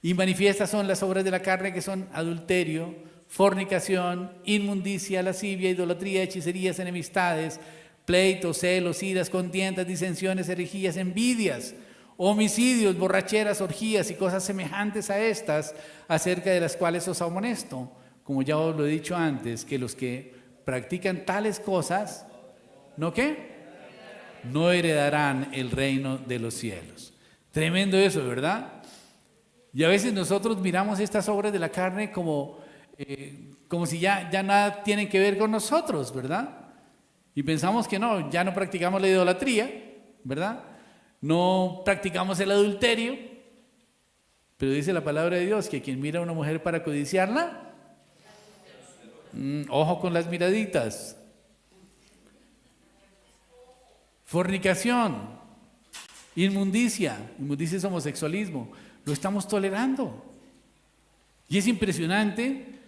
Y manifiestas son las obras de la carne, que son adulterio, fornicación, inmundicia, lascivia, idolatría, hechicerías, enemistades, pleitos, celos, iras, contiendas, disensiones, herejías, envidias, homicidios, borracheras, orgías y cosas semejantes a estas, acerca de las cuales os amonesto, como ya os lo he dicho antes, que los que practican tales cosas, ¿no qué? No heredarán el reino de los cielos. Tremendo eso, ¿verdad? Y a veces nosotros miramos estas obras de la carne como si ya nada tienen que ver con nosotros, ¿verdad? Y pensamos que no, ya no practicamos la idolatría, ¿verdad? No practicamos el adulterio, pero dice la palabra de Dios que quien mira a una mujer para codiciarla, ojo con las miraditas. Fornicación, inmundicia es homosexualismo, lo estamos tolerando. Y es impresionante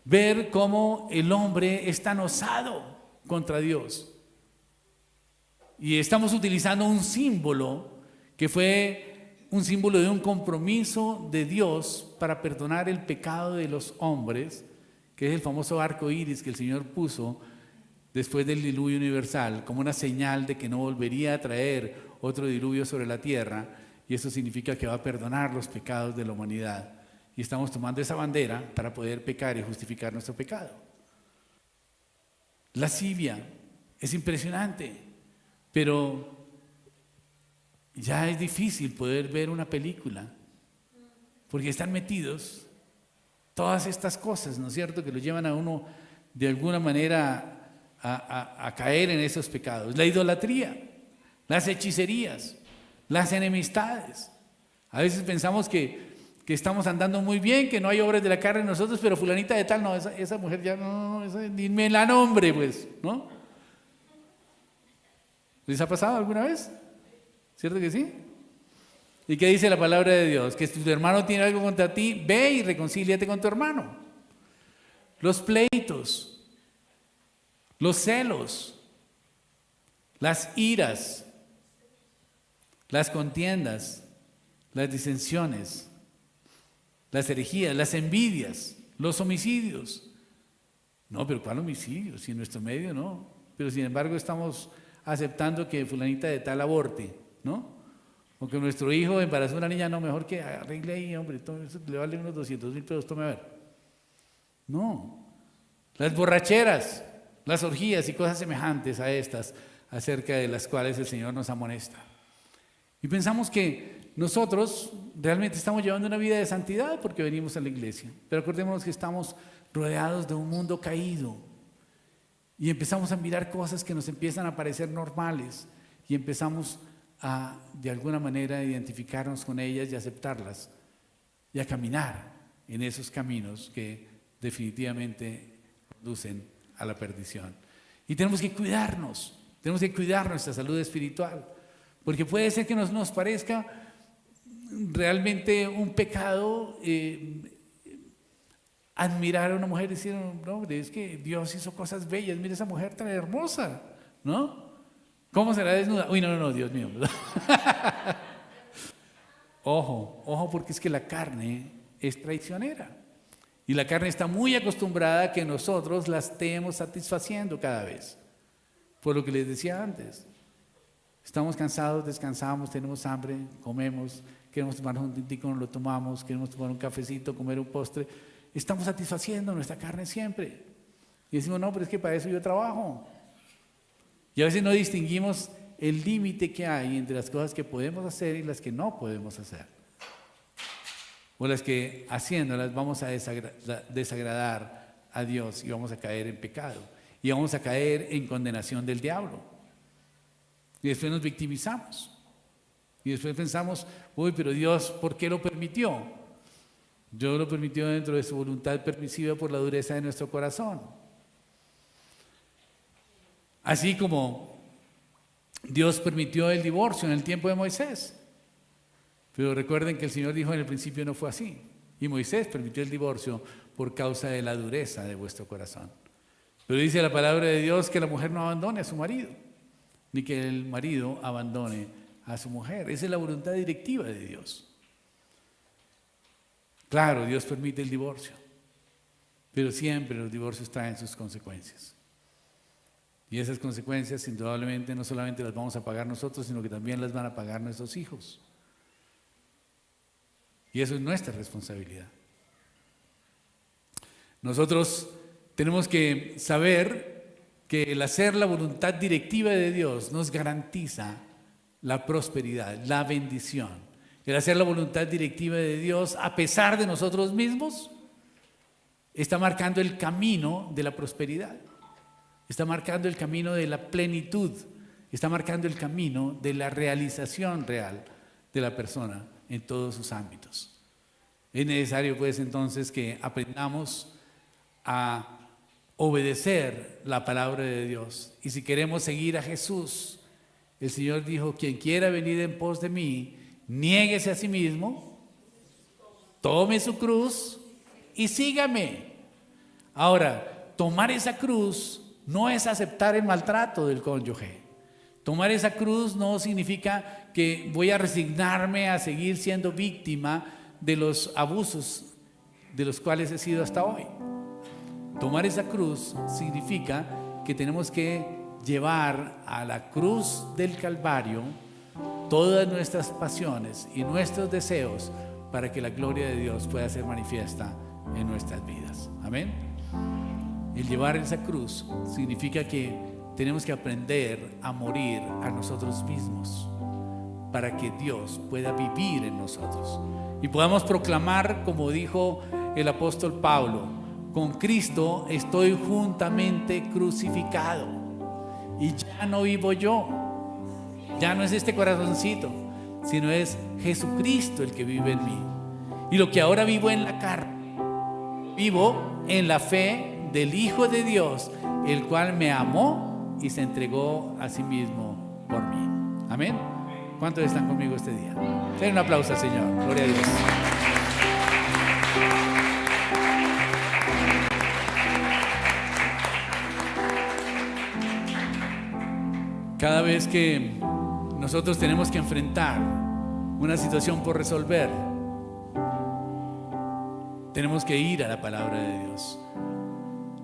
ver cómo el hombre es tan osado contra Dios. Y estamos utilizando un símbolo que fue un símbolo de un compromiso de Dios para perdonar el pecado de los hombres, que es el famoso arco iris que el Señor puso después del diluvio universal, como una señal de que no volvería a traer otro diluvio sobre la tierra, y eso significa que va a perdonar los pecados de la humanidad. Y estamos tomando esa bandera para poder pecar y justificar nuestro pecado. Lascivia, es impresionante, pero ya es difícil poder ver una película, porque están metidos todas estas cosas, ¿no es cierto?, que lo llevan a uno de alguna manera a caer en esos pecados. La idolatría, las hechicerías, las enemistades. A veces pensamos que estamos andando muy bien, que no hay obras de la carne en nosotros, pero fulanita de tal, no, esa mujer ya no, ni me la nombre, pues, ¿no? ¿Les ha pasado alguna vez? ¿Cierto que sí? ¿Y qué dice la palabra de Dios? Que si tu hermano tiene algo contra ti, ve y reconcíliate con tu hermano. Los pleitos, los celos, las iras, las contiendas, las disensiones, las herejías, las envidias, los homicidios. No, pero ¿cuál homicidio? Si en nuestro medio no. Pero sin embargo estamos aceptando que fulanita de tal aborte, ¿no? O que nuestro hijo embarazó a una niña, no, mejor que arregle ahí, hombre, eso le vale unos 200,000 pesos, tome a ver. No. Las borracheras, las orgías y cosas semejantes a estas, acerca de las cuales el Señor nos amonesta. Y pensamos que nosotros realmente estamos llevando una vida de santidad porque venimos a la iglesia. Pero acordémonos que estamos rodeados de un mundo caído y empezamos a mirar cosas que nos empiezan a parecer normales y empezamos a, de alguna manera, identificarnos con ellas y aceptarlas y a caminar en esos caminos que definitivamente conducen a la perdición. Y tenemos que cuidar nuestra salud espiritual, porque puede ser que nos parezca realmente un pecado admirar a una mujer y decir, no, es que Dios hizo cosas bellas, mira esa mujer tan hermosa, ¿no? ¿Cómo será desnuda? Uy, no, Dios mío. Ojo, porque es que la carne es traicionera. Y la carne está muy acostumbrada a que nosotros la estemos satisfaciendo cada vez. Por lo que les decía antes. Estamos cansados, descansamos, tenemos hambre, comemos, queremos tomar un tintico, lo tomamos, queremos tomar un cafecito, comer un postre. Estamos satisfaciendo nuestra carne siempre. Y decimos, no, pero es que para eso yo trabajo. Y a veces no distinguimos el límite que hay entre las cosas que podemos hacer y las que no podemos hacer. O las que haciéndolas vamos a desagradar a Dios y vamos a caer en pecado. Y vamos a caer en condenación del diablo. Y después nos victimizamos. Y después pensamos, uy, pero Dios, ¿por qué lo permitió? Dios lo permitió dentro de su voluntad permisiva por la dureza de nuestro corazón. Así como Dios permitió el divorcio en el tiempo de Moisés. Pero recuerden que el Señor dijo en el principio no fue así. Y Moisés permitió el divorcio por causa de la dureza de vuestro corazón. Pero dice la palabra de Dios que la mujer no abandone a su marido, ni que el marido abandone a su mujer. Esa es la voluntad directiva de Dios. Claro, Dios permite el divorcio, pero siempre los divorcios traen sus consecuencias. Y esas consecuencias indudablemente no solamente las vamos a pagar nosotros, sino que también las van a pagar nuestros hijos. Y eso es nuestra responsabilidad. Nosotros tenemos que saber que el hacer la voluntad directiva de Dios nos garantiza la prosperidad, la bendición. El hacer la voluntad directiva de Dios a pesar de nosotros mismos está marcando el camino de la prosperidad. Está marcando el camino de la plenitud. Está marcando el camino de la realización real de la persona en todos sus ámbitos. Es necesario pues entonces que aprendamos a obedecer la palabra de Dios. Y si queremos seguir a Jesús, el Señor dijo, quien quiera venir en pos de mí, niéguese a sí mismo, tome su cruz y sígame. Ahora, tomar esa cruz no es aceptar el maltrato del cónyuge. Tomar esa cruz no significa que voy a resignarme a seguir siendo víctima de los abusos de los cuales he sido hasta hoy. Tomar esa cruz significa que tenemos que llevar a la cruz del Calvario todas nuestras pasiones y nuestros deseos para que la gloria de Dios pueda ser manifiesta en nuestras vidas. Amén. El llevar esa cruz significa que tenemos que aprender a morir a nosotros mismos para que Dios pueda vivir en nosotros y podamos proclamar, como dijo el apóstol Pablo, con Cristo estoy juntamente crucificado y ya no vivo yo, ya no es este corazoncito, sino es Jesucristo el que vive en mí. Y lo que ahora vivo en la carne, vivo en la fe del Hijo de Dios, el cual me amó y se entregó a sí mismo por mí. Amén. ¿Cuántos están conmigo este día? Den un aplauso al Señor. Gloria a Dios. Cada vez que nosotros tenemos que enfrentar una situación por resolver, tenemos que ir a la palabra de Dios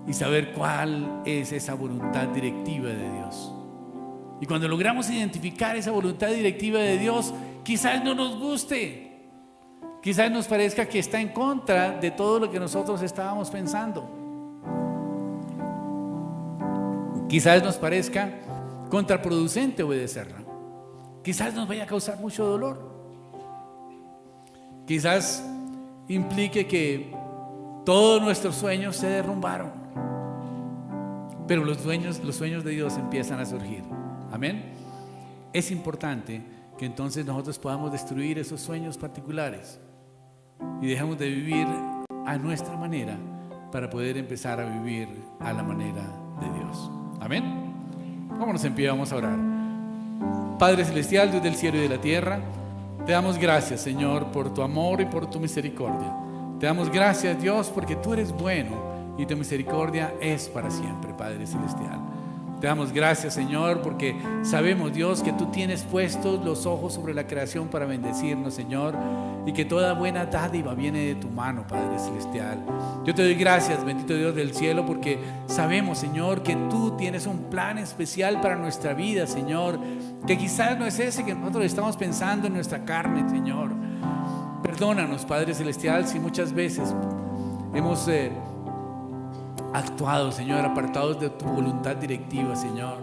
y saber cuál es esa voluntad directiva de Dios. Y cuando logramos identificar esa voluntad directiva de Dios, quizás no nos guste, quizás nos parezca que está en contra de todo lo que nosotros estábamos pensando, quizás nos parezca contraproducente obedecerla, quizás nos vaya a causar mucho dolor, quizás implique que todos nuestros sueños se derrumbaron, pero los sueños de Dios empiezan a surgir. Amén. Es importante que entonces nosotros podamos destruir esos sueños particulares y dejemos de vivir a nuestra manera para poder empezar a vivir a la manera de Dios. Amén. Vámonos en pie, vamos a orar. Padre celestial, Dios del cielo y de la tierra, te damos gracias, Señor, por tu amor y por tu misericordia. Te damos gracias, Dios, porque tú eres bueno y tu misericordia es para siempre, Padre celestial. Te damos gracias, Señor, porque sabemos, Dios, que tú tienes puestos los ojos sobre la creación para bendecirnos, Señor, y que toda buena dádiva viene de tu mano, Padre celestial. Yo te doy gracias, bendito Dios del cielo, porque sabemos, Señor, que tú tienes un plan especial para nuestra vida, Señor, que quizás no es ese que nosotros estamos pensando en nuestra carne, Señor. Perdónanos, Padre celestial, si muchas veces hemos actuado, Señor, apartados de tu voluntad directiva, Señor.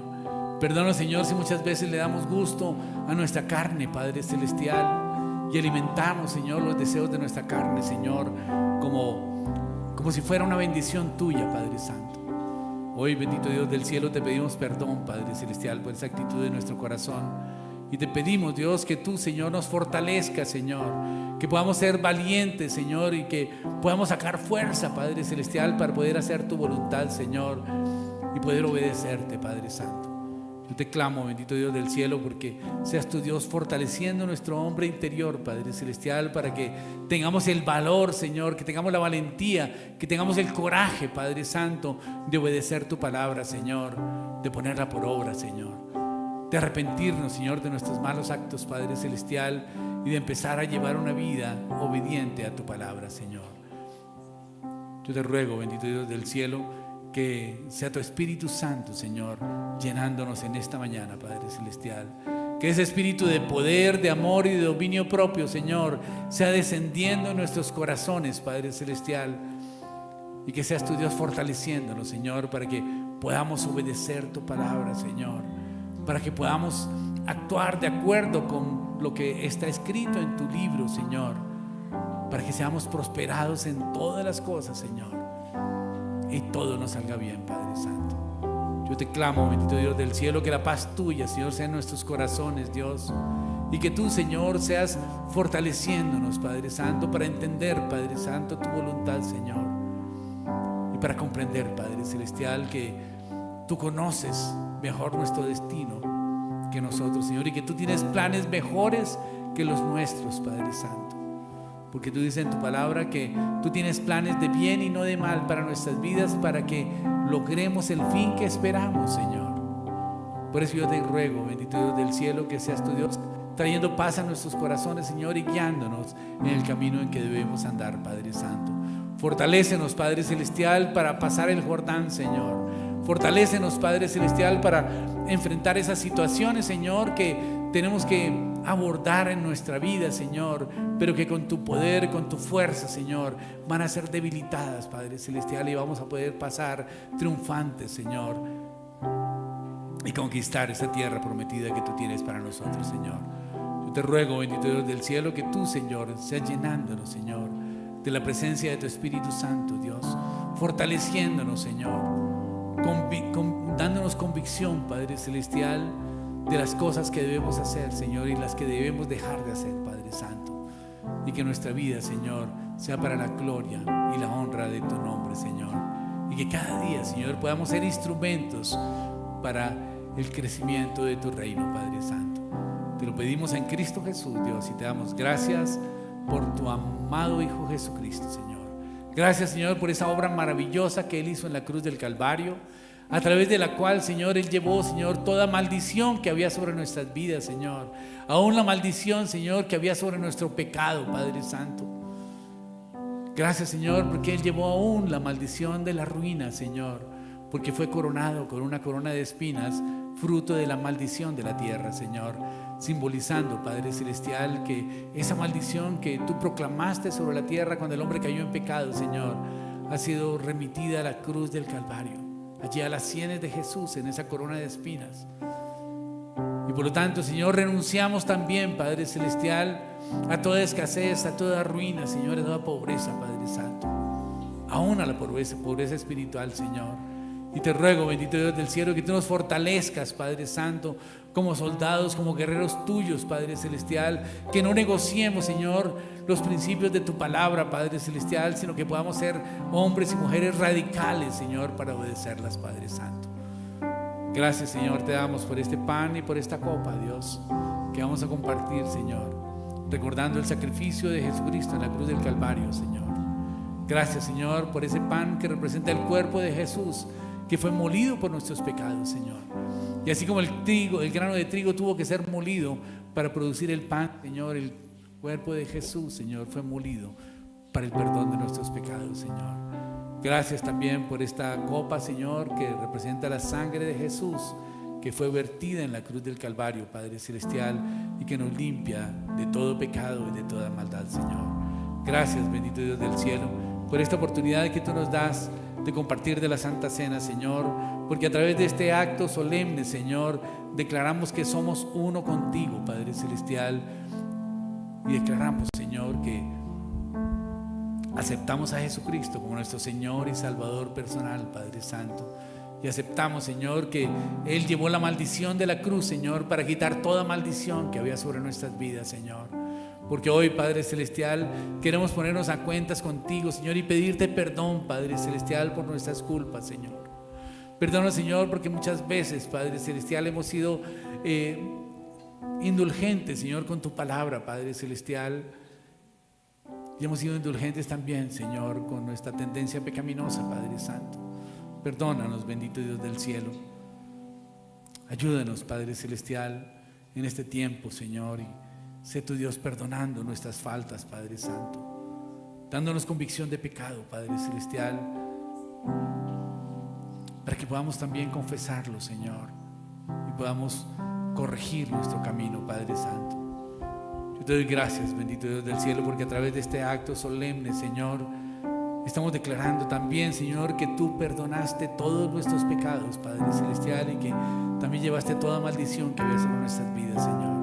Perdónanos, Señor, si muchas veces le damos gusto a nuestra carne, Padre celestial, y alimentamos, Señor, los deseos de nuestra carne, Señor, como si fuera una bendición tuya, Padre Santo. Hoy, bendito Dios del cielo, te pedimos perdón, Padre celestial, por esa actitud de nuestro corazón. Y te pedimos, Dios, que tú, Señor, nos fortalezca, Señor, que podamos ser valientes, Señor, y que podamos sacar fuerza, Padre celestial, para poder hacer tu voluntad, Señor, y poder obedecerte, Padre Santo. Yo te clamo, bendito Dios del cielo, porque seas tu Dios fortaleciendo nuestro hombre interior, Padre celestial, para que tengamos el valor, Señor, que tengamos la valentía, que tengamos el coraje, Padre Santo, de obedecer tu palabra, Señor, de ponerla por obra, Señor, de arrepentirnos, Señor, de nuestros malos actos, Padre celestial, y de empezar a llevar una vida obediente a tu palabra, Señor. Yo te ruego, bendito Dios del cielo, que sea tu Espíritu Santo, Señor, llenándonos en esta mañana, Padre celestial. Que ese espíritu de poder, de amor y de dominio propio, Señor, sea descendiendo en nuestros corazones, Padre celestial. Y que seas tu Dios fortaleciéndonos, Señor, para que podamos obedecer tu palabra, Señor, para que podamos actuar de acuerdo con lo que está escrito en tu libro, Señor, para que seamos prosperados en todas las cosas, Señor, y todo nos salga bien, Padre Santo. Yo te clamo, bendito Dios del cielo, que la paz tuya, Señor, sea en nuestros corazones, Dios, y que tú, Señor, seas fortaleciéndonos, Padre Santo, para entender, Padre Santo, tu voluntad, Señor, y para comprender, Padre celestial, que tú conoces mejor nuestro destino que nosotros, Señor, y que tú tienes planes mejores que los nuestros, Padre Santo, porque tú dices en tu palabra que tú tienes planes de bien y no de mal para nuestras vidas, para que logremos el fin que esperamos, Señor. Por eso yo te ruego, bendito Dios del cielo, que seas tu Dios trayendo paz a nuestros corazones, Señor, y guiándonos en el camino en que debemos andar, Padre Santo. Fortalécenos, Padre celestial, para pasar el Jordán, Señor. Fortalécenos, Padre celestial, para enfrentar esas situaciones, Señor, que tenemos que abordar en nuestra vida, Señor, pero que con tu poder, con tu fuerza, Señor, van a ser debilitadas, Padre celestial, y vamos a poder pasar triunfantes, Señor, y conquistar esa tierra prometida que tú tienes para nosotros, Señor. Yo te ruego, bendito Dios del cielo, que tú, Señor, seas llenándonos, Señor, de la presencia de tu Espíritu Santo, Dios, fortaleciéndonos, Señor, dándonos convicción, Padre celestial, de las cosas que debemos hacer, Señor, y las que debemos dejar de hacer, Padre Santo, y que nuestra vida, Señor, sea para la gloria y la honra de tu nombre, Señor, y que cada día, Señor, podamos ser instrumentos para el crecimiento de tu reino, Padre Santo. Te lo pedimos en Cristo Jesús, Dios, y te damos gracias por tu amado Hijo Jesucristo, Señor. Gracias, Señor, por esa obra maravillosa que Él hizo en la cruz del Calvario. a través de la cual, Señor, Él llevó, Señor, toda maldición que había sobre nuestras vidas, Señor. Aún la maldición, Señor, que había sobre nuestro pecado, Padre Santo. Gracias, Señor, porque Él llevó aún la maldición de la ruina, Señor, porque fue coronado con una corona de espinas, fruto de la maldición de la tierra, Señor, simbolizando, Padre Celestial, que esa maldición que tú proclamaste sobre la tierra cuando el hombre cayó en pecado, Señor, ha sido remitida a la cruz del Calvario, allí a las sienes de Jesús, en esa corona de espinas. Y por lo tanto, Señor, renunciamos también, Padre Celestial, a toda escasez, a toda ruina, Señor, a toda pobreza, Padre Santo, aún a la pobreza espiritual, Señor. Y te ruego, bendito Dios del cielo, que tú nos fortalezcas, Padre Santo, como soldados, como guerreros tuyos, Padre Celestial, que no negociemos, Señor, los principios de tu palabra, Padre Celestial, sino que podamos ser hombres y mujeres radicales, Señor, para obedecerlas, Padre Santo. Gracias, Señor, te damos por este pan y por esta copa, Dios, que vamos a compartir, Señor, recordando el sacrificio de Jesucristo en la cruz del Calvario, Señor. Gracias, Señor, por ese pan que representa el cuerpo de Jesús, que fue molido por nuestros pecados, Señor. Y así como el grano de trigo tuvo que ser molido para producir el pan, Señor, el cuerpo de Jesús, Señor, fue molido para el perdón de nuestros pecados, Señor. Gracias también por esta copa, Señor, que representa la sangre de Jesús, que fue vertida en la cruz del Calvario, Padre Celestial, y que nos limpia de todo pecado y de toda maldad, Señor. Gracias, bendito Dios del cielo, por esta oportunidad que tú nos das de compartir de la Santa Cena, Señor, porque a través de este acto solemne, Señor, declaramos que somos uno contigo, Padre Celestial, y declaramos, Señor, que aceptamos a Jesucristo como nuestro Señor y Salvador personal, Padre Santo, y aceptamos, Señor, que Él llevó la maldición de la cruz, Señor, para quitar toda maldición que había sobre nuestras vidas, Señor. Porque hoy, Padre Celestial, queremos ponernos a cuentas contigo, Señor, y pedirte perdón, Padre Celestial, por nuestras culpas, Señor. Perdona, Señor, porque muchas veces, Padre Celestial, hemos sido indulgentes, Señor, con tu palabra, Padre Celestial. Y hemos sido indulgentes también, Señor, con nuestra tendencia pecaminosa, Padre Santo. Perdónanos, bendito Dios del cielo. Ayúdanos, Padre Celestial, en este tiempo, Señor, y sé tu Dios perdonando nuestras faltas, Padre Santo, dándonos convicción de pecado, Padre Celestial, para que podamos también confesarlo, Señor, y podamos corregir nuestro camino, Padre Santo. Yo te doy gracias, bendito Dios del cielo, porque a través de este acto solemne, Señor, estamos declarando también, Señor, que tú perdonaste todos nuestros pecados, Padre Celestial, y que también llevaste toda maldición que había sobre nuestras vidas, Señor.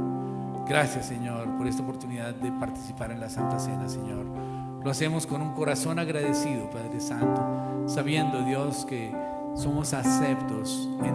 Gracias, Señor, por esta oportunidad de participar en la Santa Cena, Señor. Lo hacemos con un corazón agradecido, Padre Santo, sabiendo, Dios, que somos aceptos en